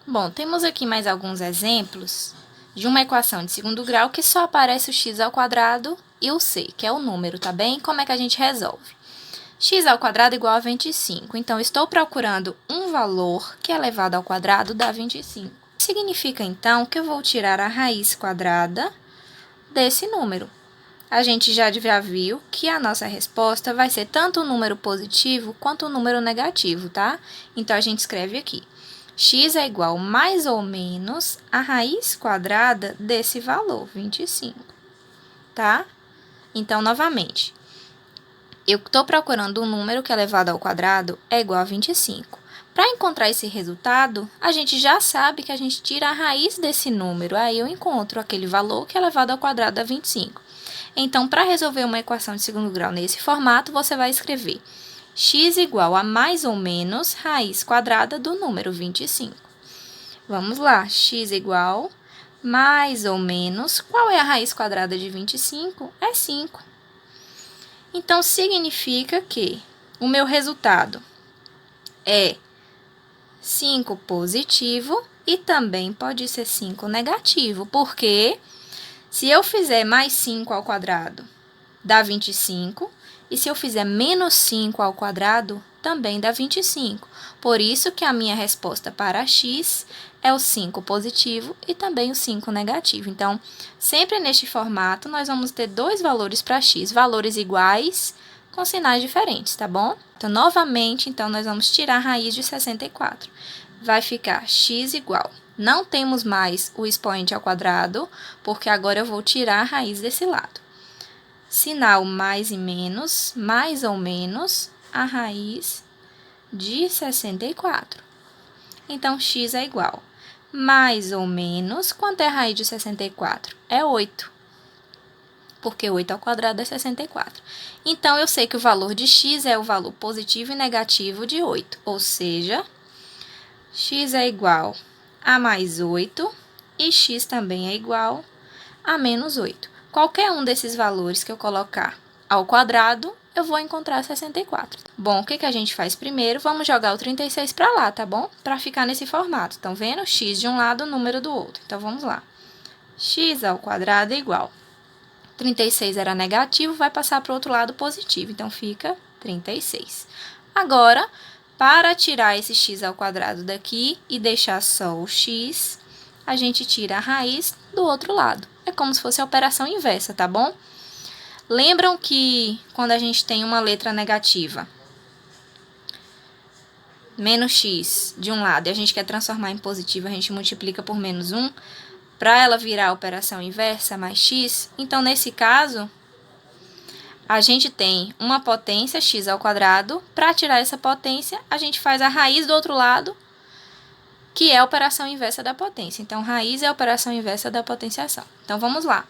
Bom, temos aqui mais alguns exemplos de uma equação de segundo grau que só aparece o x ao quadrado e o c, que é o número, tá bem? Como é que a gente resolve? X ao quadrado igual a 25. Então, estou procurando um valor que elevado ao quadrado dá 25. Significa, então, que eu vou tirar a raiz quadrada desse número. A gente já viu que a nossa resposta vai ser tanto o número positivo quanto o número negativo, tá? Então, a gente escreve aqui. X é igual mais ou menos a raiz quadrada desse valor, 25, tá? Então, novamente, eu estou procurando um número que elevado ao quadrado é igual a 25. Para encontrar esse resultado, a gente já sabe que a gente tira a raiz desse número. Aí eu encontro aquele valor que elevado ao quadrado dá 25. Então, para resolver uma equação de segundo grau nesse formato, você vai escrever x igual a mais ou menos raiz quadrada do número 25. Vamos lá, x igual mais ou menos, qual é a raiz quadrada de 25? É 5. Então, significa que o meu resultado é 5 positivo e também pode ser 5 negativo, porque se eu fizer mais 5 ao quadrado, dá 25, e se eu fizer menos 5 ao quadrado, também dá 25. Por isso que a minha resposta para x é o 5 positivo e também o 5 negativo. Então, sempre neste formato, nós vamos ter dois valores para x, valores iguais com sinais diferentes, tá bom? Então, novamente, nós vamos tirar a raiz de 64. Vai ficar x igual. Não temos mais o expoente ao quadrado, porque agora eu vou tirar a raiz desse lado. Sinal mais e menos, mais ou menos, a raiz de 64. Então, x é igual. Mais ou menos, quanto é a raiz de 64? É 8. Porque 8 ao quadrado é 64. Então, eu sei que o valor de x é o valor positivo e negativo de 8. Ou seja, x é igual a mais 8 e x também é igual a menos 8. Qualquer um desses valores que eu colocar ao quadrado, eu vou encontrar 64. Bom, o que a gente faz primeiro? Vamos jogar o 36 para lá, tá bom? Para ficar nesse formato. Estão vendo? X de um lado, número do outro. Então, vamos lá. X ao quadrado é igual. 36 era negativo, vai passar para o outro lado positivo. Então, fica 36. Agora, para tirar esse x ao quadrado daqui e deixar só o x, a gente tira a raiz do outro lado. É como se fosse a operação inversa, tá bom? Lembram que quando a gente tem uma letra negativa, menos x de um lado, e a gente quer transformar em positivo, a gente multiplica por menos 1, para ela virar a operação inversa, mais x. Então, nesse caso, a gente tem uma potência x ao quadrado. Para tirar essa potência, a gente faz a raiz do outro lado, que é a operação inversa da potência. Então, raiz é a operação inversa da potenciação. Então, vamos lá.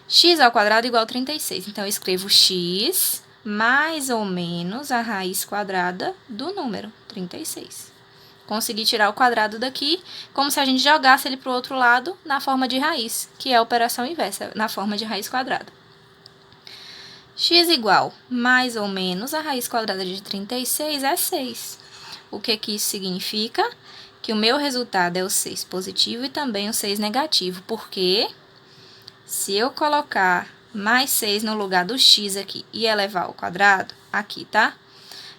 X ao quadrado igual a 36. Então, eu escrevo x mais ou menos a raiz quadrada do número 36. Consegui tirar o quadrado daqui, como se a gente jogasse ele para o outro lado na forma de raiz, que é a operação inversa, na forma de raiz quadrada. X igual mais ou menos a raiz quadrada de 36 é 6. O que isso significa? Que o meu resultado é o 6 positivo e também o 6 negativo, porque se eu colocar mais 6 no lugar do x aqui e elevar ao quadrado, aqui, tá?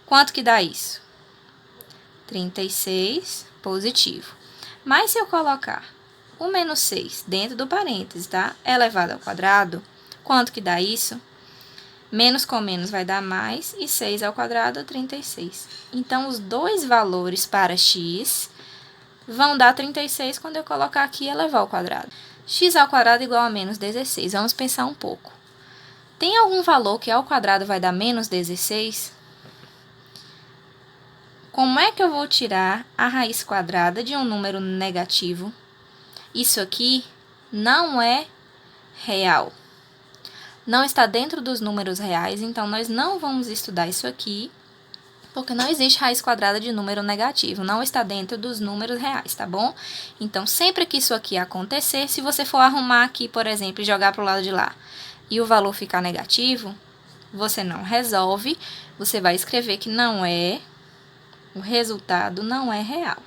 Quanto que dá isso? 36 positivo. Mas se eu colocar o menos 6 dentro do parênteses, tá? Elevado ao quadrado, quanto que dá isso? Menos com menos vai dar mais, e 6 ao quadrado, 36. Então, os dois valores para x vão dar 36 quando eu colocar aqui e elevar ao quadrado. X ao quadrado igual a menos 16. Vamos pensar um pouco. Tem algum valor que ao quadrado vai dar menos 16? Como é que eu vou tirar a raiz quadrada de um número negativo? Isso aqui não é real. Não está dentro dos números reais, então nós não vamos estudar isso aqui, porque não existe raiz quadrada de número negativo, não está dentro dos números reais, tá bom? Então, sempre que isso aqui acontecer, se você for arrumar aqui, por exemplo, e jogar para o lado de lá, e o valor ficar negativo, você não resolve, você vai escrever que não é, o resultado não é real.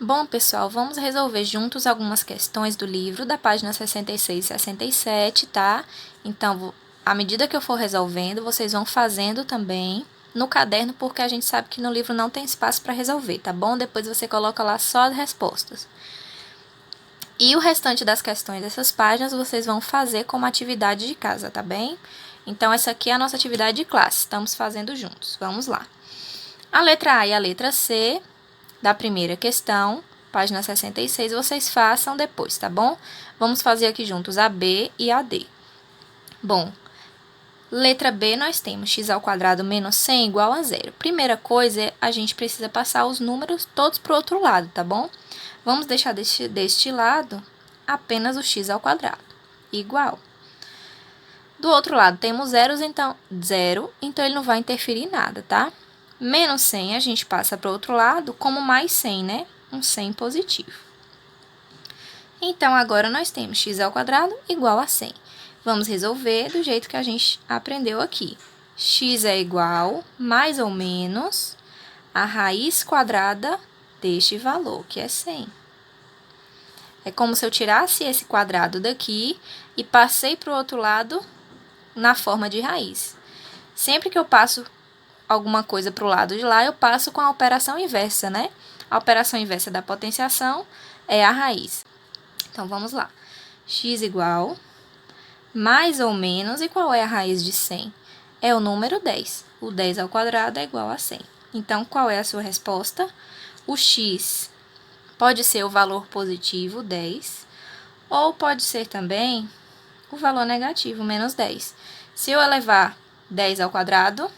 Bom, pessoal, vamos resolver juntos algumas questões do livro, da página 66 e 67, tá? Então, à medida que eu for resolvendo, vocês vão fazendo também no caderno, porque a gente sabe que no livro não tem espaço para resolver, tá bom? Depois você coloca lá só as respostas. E o restante das questões dessas páginas vocês vão fazer como atividade de casa, tá bem? Então, essa aqui é a nossa atividade de classe, estamos fazendo juntos. Vamos lá. A letra A e a letra C da primeira questão, página 66, vocês façam depois, tá bom? Vamos fazer aqui juntos a B e a D. Bom, letra B nós temos x² menos 100 igual a zero. Primeira coisa, a gente precisa passar os números todos para o outro lado, tá bom? Vamos deixar deste lado apenas o x² igual. Do outro lado temos zero, então ele não vai interferir em nada, tá? Menos 100 a gente passa para o outro lado como mais 100, né? Um 100 positivo. Então, agora nós temos x² igual a 100. Vamos resolver do jeito que a gente aprendeu aqui. X é igual, mais ou menos, a raiz quadrada deste valor, que é 100. É como se eu tirasse esse quadrado daqui e passei para o outro lado na forma de raiz. Sempre que eu passo alguma coisa para o lado de lá, eu passo com a operação inversa, né? A operação inversa da potenciação é a raiz. Então, vamos lá. X igual, mais ou menos, e qual é a raiz de 100? É o número 10. O 10² é igual a 100. Então, qual é a sua resposta? O x pode ser o valor positivo, 10, ou pode ser também o valor negativo, menos 10. Se eu elevar 10²,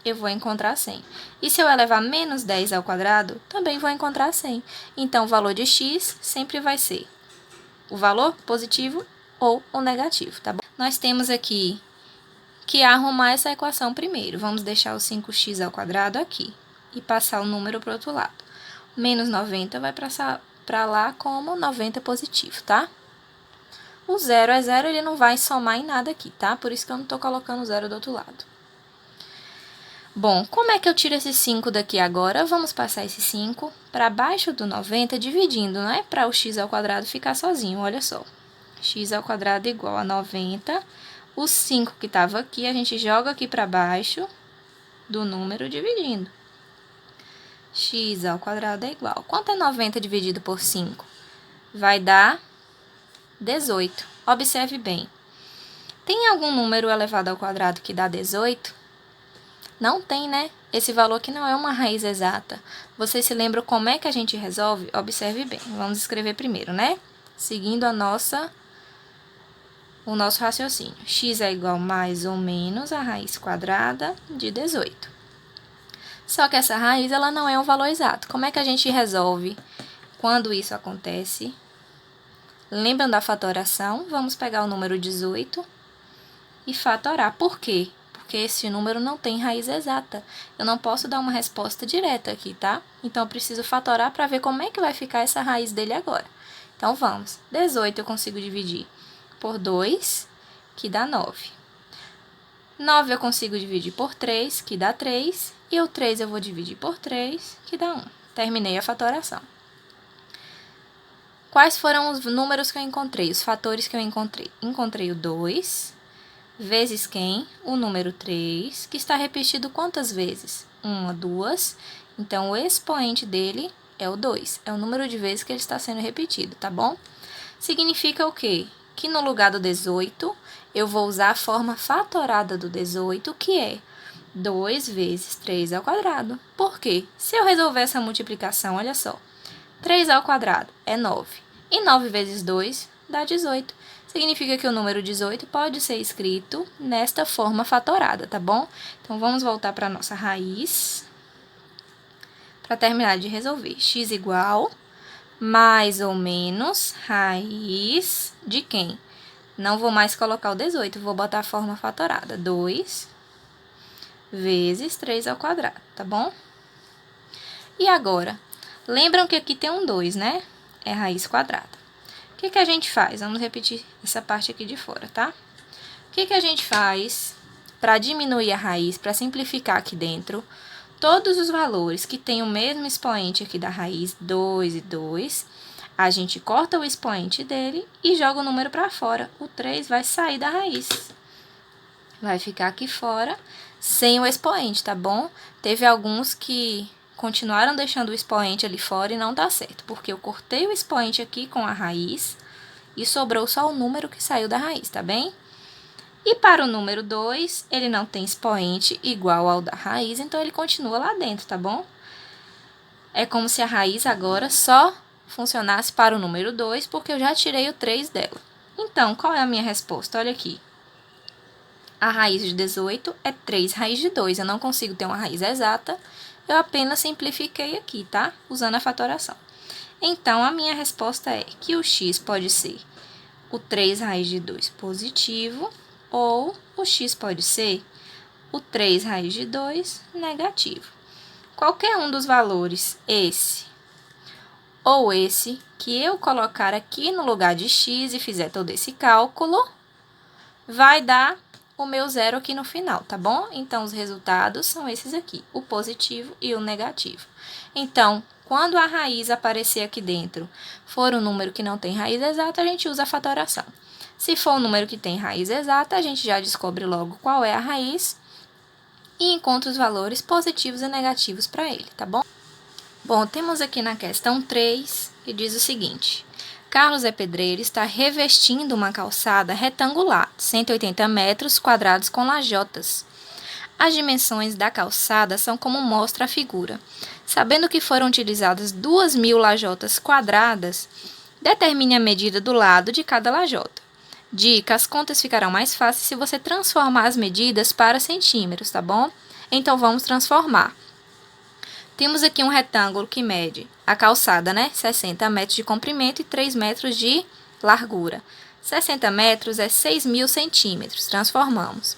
eu vou encontrar 100. E se eu elevar menos 10², também vou encontrar 100. Então, o valor de x sempre vai ser o valor positivo ou o negativo, tá bom? Nós temos aqui que arrumar essa equação primeiro. Vamos deixar o 5x² aqui e passar o número para o outro lado. Menos 90 vai para lá como 90 positivo, tá? O zero é zero, ele não vai somar em nada aqui, tá? Por isso que eu não estou colocando zero do outro lado. Bom, como é que eu tiro esse 5 daqui agora? Vamos passar esse 5 para baixo do 90, dividindo, não é? Para o x² ficar sozinho, olha só. x² igual a 90. O 5 que estava aqui, a gente joga aqui para baixo do número, dividindo. x² é igual. Quanto é 90 dividido por 5? Vai dar 18. Observe bem. Tem algum número elevado ao quadrado que dá 18? Não tem, né? Esse valor aqui não é uma raiz exata. Vocês se lembram como é que a gente resolve? Observe bem. Vamos escrever primeiro, né? Seguindo o nosso raciocínio. X é igual mais ou menos a raiz quadrada de 18. Só que essa raiz, ela não é um valor exato. Como é que a gente resolve quando isso acontece? Lembram da fatoração? Vamos pegar o número 18 e fatorar. Por quê? Porque esse número não tem raiz exata. Eu não posso dar uma resposta direta aqui, tá? Então, eu preciso fatorar para ver como é que vai ficar essa raiz dele agora. Então, vamos. 18 eu consigo dividir por 2, que dá 9. 9 eu consigo dividir por 3, que dá 3. E o 3 eu vou dividir por 3, que dá 1. Terminei a fatoração. Quais foram os números que eu encontrei? Os fatores que eu encontrei? Encontrei o 2... vezes quem? O número 3, que está repetido quantas vezes? 1, 2. Então, o expoente dele é o 2. É o número de vezes que ele está sendo repetido, tá bom? Significa o quê? Que no lugar do 18, eu vou usar a forma fatorada do 18, que é 2 vezes 3². Por quê? Se eu resolver essa multiplicação, olha só. 3² é 9. E 9 vezes 2 dá 18. Significa que o número 18 pode ser escrito nesta forma fatorada, tá bom? Então, vamos voltar para a nossa raiz. Para terminar de resolver. X igual, mais ou menos, raiz de quem? Não vou mais colocar o 18, vou botar a forma fatorada. 2 vezes 3², tá bom? E agora? Lembram que aqui tem um 2, né? É raiz quadrada. O que a gente faz? Vamos repetir essa parte aqui de fora, tá? O que a gente faz para diminuir a raiz, para simplificar aqui dentro? todos os valores que têm o mesmo expoente aqui da raiz, 2 e 2, a gente corta o expoente dele e joga o número para fora. O 3 vai sair da raiz. Vai ficar aqui fora sem o expoente, tá bom? Teve alguns que continuaram deixando o expoente ali fora e não dá certo, porque eu cortei o expoente aqui com a raiz e sobrou só o número que saiu da raiz, tá bem? E para o número 2, ele não tem expoente igual ao da raiz, então ele continua lá dentro, tá bom? É como se a raiz agora só funcionasse para o número 2, porque eu já tirei o 3 dela. Então, qual é a minha resposta? Olha aqui. A raiz de 18 é 3 raiz de 2. Eu não consigo ter uma raiz exata, eu apenas simplifiquei aqui, tá? Usando a fatoração. Então, a minha resposta é que o x pode ser o 3 raiz de 2 positivo, ou o x pode ser o 3 raiz de 2 negativo. Qualquer um dos valores, esse ou esse, que eu colocar aqui no lugar de x e fizer todo esse cálculo, vai dar o meu zero aqui no final, tá bom? Então, os resultados são esses aqui, o positivo e o negativo. Então, quando a raiz aparecer aqui dentro for um número que não tem raiz exata, a gente usa a fatoração. Se for um número que tem raiz exata, a gente já descobre logo qual é a raiz e encontra os valores positivos e negativos para ele, tá bom? Bom, temos aqui na questão 3, que diz o seguinte: Carlos é pedreiro e está revestindo uma calçada retangular, 180 metros quadrados com lajotas. As dimensões da calçada são como mostra a figura. Sabendo que foram utilizadas 2.000 lajotas quadradas, determine a medida do lado de cada lajota. Dica: as contas ficarão mais fáceis se você transformar as medidas para centímetros, tá bom? Então, vamos transformar. Temos aqui um retângulo que mede a calçada, né? 60 metros de comprimento e 3 metros de largura. 60 metros é 6.000 centímetros, transformamos.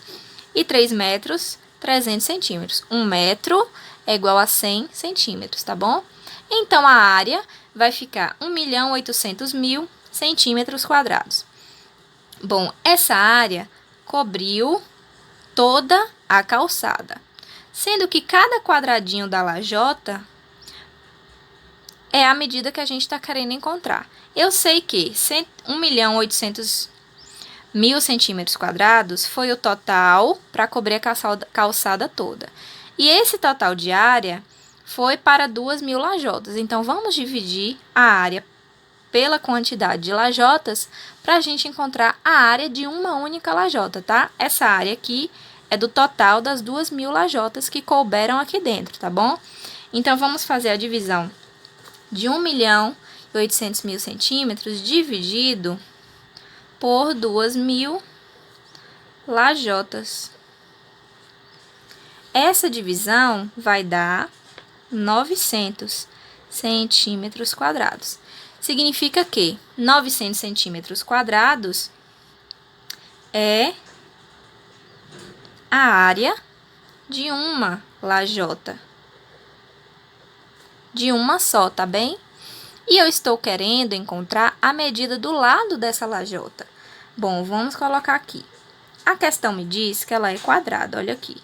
E 3 metros, 300 centímetros. 1 metro é igual a 100 centímetros, tá bom? Então, a área vai ficar 1.800.000 centímetros quadrados. Bom, essa área cobriu toda a calçada, sendo que cada quadradinho da lajota é a medida que a gente está querendo encontrar. Eu sei que 1.800.000 centímetros quadrados foi o total para cobrir a calçada toda. E esse total de área foi para 2.000 lajotas. Então, vamos dividir a área pela quantidade de lajotas para a gente encontrar a área de uma única lajota, tá? Essa área aqui é do total das 2.000 lajotas que couberam aqui dentro, tá bom? Então, vamos fazer a divisão de 1.800.000 centímetros dividido por 2.000 lajotas. Essa divisão vai dar 900 centímetros quadrados. Significa que 900 centímetros quadrados é a área de uma lajota. De uma só, tá bem? E eu estou querendo encontrar a medida do lado dessa lajota. Bom, vamos colocar aqui. A questão me diz que ela é quadrada, olha aqui.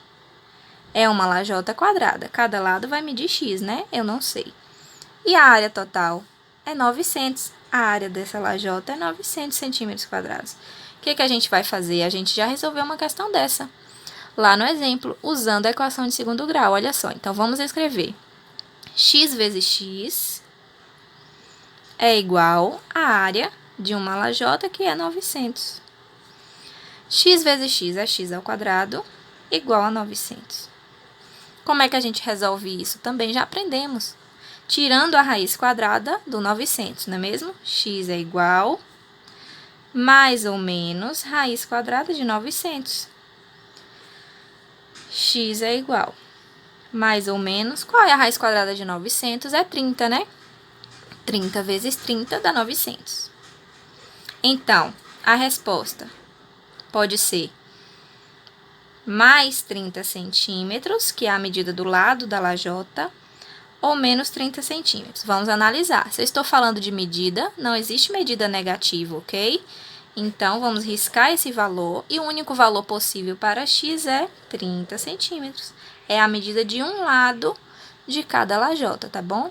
É uma lajota quadrada. Cada lado vai medir x, né? Eu não sei. E a área total é 900. A área dessa lajota é 900 centímetros quadrados. O que a gente vai fazer? A gente já resolveu uma questão dessa lá no exemplo, usando a equação de segundo grau. Olha só, então vamos escrever. X vezes x é igual à área de uma lajota, que é 900. X vezes x é x ao quadrado, igual a 900. Como é que a gente resolve isso? Também já aprendemos. Tirando a raiz quadrada do 900, não é mesmo? X é igual, mais ou menos, raiz quadrada de 900. X é igual, mais ou menos, qual é a raiz quadrada de 900? É 30, né? 30 vezes 30 dá 900. Então, a resposta pode ser mais 30 centímetros, que é a medida do lado da lajota, ou menos 30 centímetros. Vamos analisar. Se eu estou falando de medida, não existe medida negativa, ok? Então, vamos riscar esse valor, e o único valor possível para x é 30 centímetros. é a medida de um lado de cada lajota, tá bom?